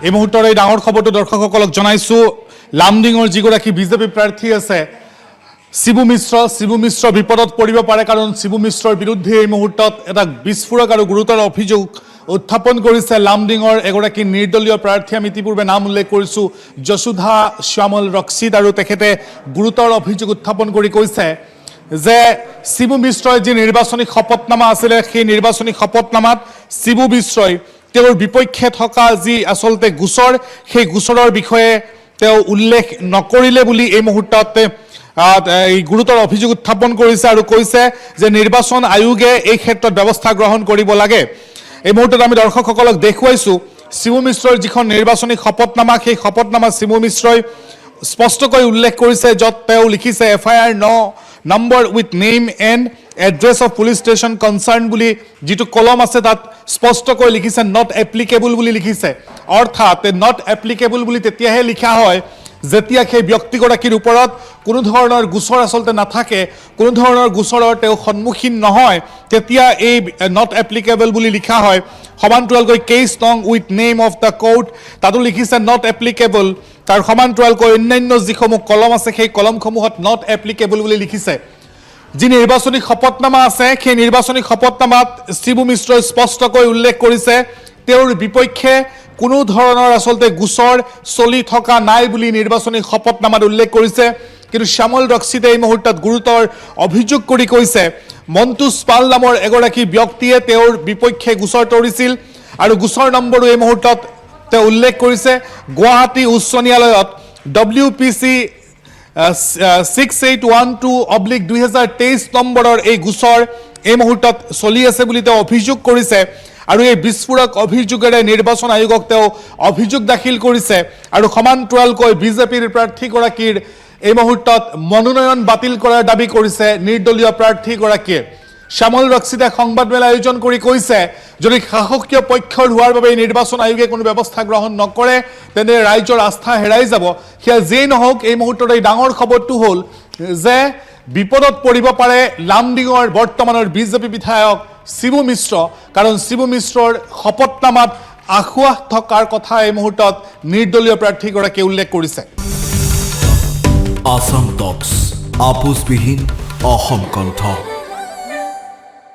এই মুহূৰ্তৰ এই ডাঙৰ খবৰটো দৰ্শকসকলক জনাইছো লামডিঙৰ যিগৰাকী বিজেপি প্ৰাৰ্থী আছে শিবু মিশ্ৰ বিপদত পৰিব পাৰে কাৰণ শিবু মিশ্ৰৰ বিৰুদ্ধে এই মুহূৰ্তত এটা বিস্ফোৰক আৰু গুৰুতৰ অভিযোগ উত্থাপন কৰিছে লামডিঙৰ এগৰাকী নিৰ্দলীয় প্ৰাৰ্থী আমি ইতিপূৰ্বে নাম উল্লেখ কৰিছো যশোধা শ্যামল ৰক্ষিত আৰু তেখেতে গুৰুতৰ অভিযোগ উত্থাপন কৰি কৈছে যে শিবু মিশ্ৰৰ যি নিৰ্বাচনী শপতনামা আছিল সেই নিৰ্বাচনী শপতনামাত শিবু মিশ্ৰই তেওঁৰ বিপক্ষে থকা যি আসলতে গোচৰ সেই গোচৰৰ বিষয়ে তেওঁ উল্লেখ নকৰিলে বুলি এই মুহূৰ্তত এই গুৰুতৰ অভিযোগ উত্থাপন কৰিছে আৰু কৈছে যে নিৰ্বাচন আয়োগে এই ক্ষেত্ৰত ব্যৱস্থা গ্ৰহণ কৰিব লাগে এই মুহূৰ্তত আমি দৰ্শকসকলক দেখুৱাইছো শিবু মিশ্ৰৰ যিখন নিৰ্বাচনী শপতনামা সেই শপতনামা শিবু মিশ্ৰই স্পষ্টকৈ উল্লেখ কৰিছে য'ত তেওঁ লিখিছে FIR number with name and address of police station concerned বুলি যেটো কলম আছে তাত স্পষ্টকৈ লিখিছে not applicable বুলি লিখিছে অৰ্থাৎ not applicable বুলি তেতিয়াহে লিখা হয় যেতিয়া সেই ব্যক্তিগৰাকীৰ ওপৰত কোনো ধৰণৰ গোচৰ আসলতে নাথাকে কোনো ধৰণৰ গোচৰৰ তেওঁ সন্মুখীন নহয় তেতিয়া এই not applicable বুলি লিখা হয় সমান্তৰালকৈ case নং with name of the court তাতো লিখিছে not applicable তাৰ সমান্তৰালকৈ অন্যান্য যিসমূহ কলম আছে সেই কলমসমূহত not applicable বুলি লিখিছে যি নিৰ্বাচনী শপতনামা আছে সেই নিৰ্বাচনী শপতনামাত শিবু মিশ্ৰই স্পষ্টকৈ উল্লেখ কৰিছে তেওঁৰ বিপক্ষে কোনো ধৰণৰ আসলতে গোচৰ চলি থকা নাই বুলি নিৰ্বাচনী শপতনামাত উল্লেখ কৰিছে কিন্তু শ্যামল ৰক্ষিতে এই মুহূৰ্তত গুৰুতৰ অভিযোগ কৰি কৈছে মন্তুজ পাল নামৰ এগৰাকী ব্যক্তিয়ে তেওঁৰ বিপক্ষে গোচৰ তৰিছিল আৰু গোচৰ নম্বৰো এই মুহূৰ্তত তেওঁ উল্লেখ কৰিছে গুৱাহাটী উচ্চ ন্যায়ালয়ত WPC 6812/2023 নম্বৰৰ এই গোচৰ এই মুহূৰ্তত চলি আছে বুলি তেওঁ অভিযোগ কৰিছে আৰু এই বিস্ফোৰক অভিযোগেৰে নিৰ্বাচন আয়োগক তেওঁ অভিযোগ দাখিল কৰিছে আৰু সমান্তৰালকৈ বিজেপিৰ প্ৰাৰ্থীগৰাকীৰ এই মুহূৰ্তত মনোনয়ন বাতিল কৰাৰ দাবী কৰিছে নিৰ্দলীয় প্ৰাৰ্থীগৰাকীয়ে শ্যামল ৰক্ষিতে সংবাদমেল আয়োজন কৰি কৈছে যদি শাসকীয় পক্ষৰ হোৱাৰ বাবে নিৰ্বাচন আয়োগে কোনো ব্যৱস্থা গ্ৰহণ নকৰে তেনে ৰাইজৰ আস্থা হেৰাই যাব সেয়া যেই নহওক এই মুহূৰ্তত এই ডাঙৰ খবৰটো হ'ল যে বিপদত পৰিব পাৰে লামডিঙৰ বৰ্তমানৰ বিজেপি বিধায়ক শিবু মিশ্ৰ কাৰণ শিবু মিশ্ৰৰ শপতনামাত আখুৱাহ থকাৰ কথা এই মুহূৰ্তত নিৰ্দলীয় প্ৰাৰ্থীগৰাকীয়ে উল্লেখ কৰিছে আসাম টক্স আপোচবিহীন অসম কণ্ঠ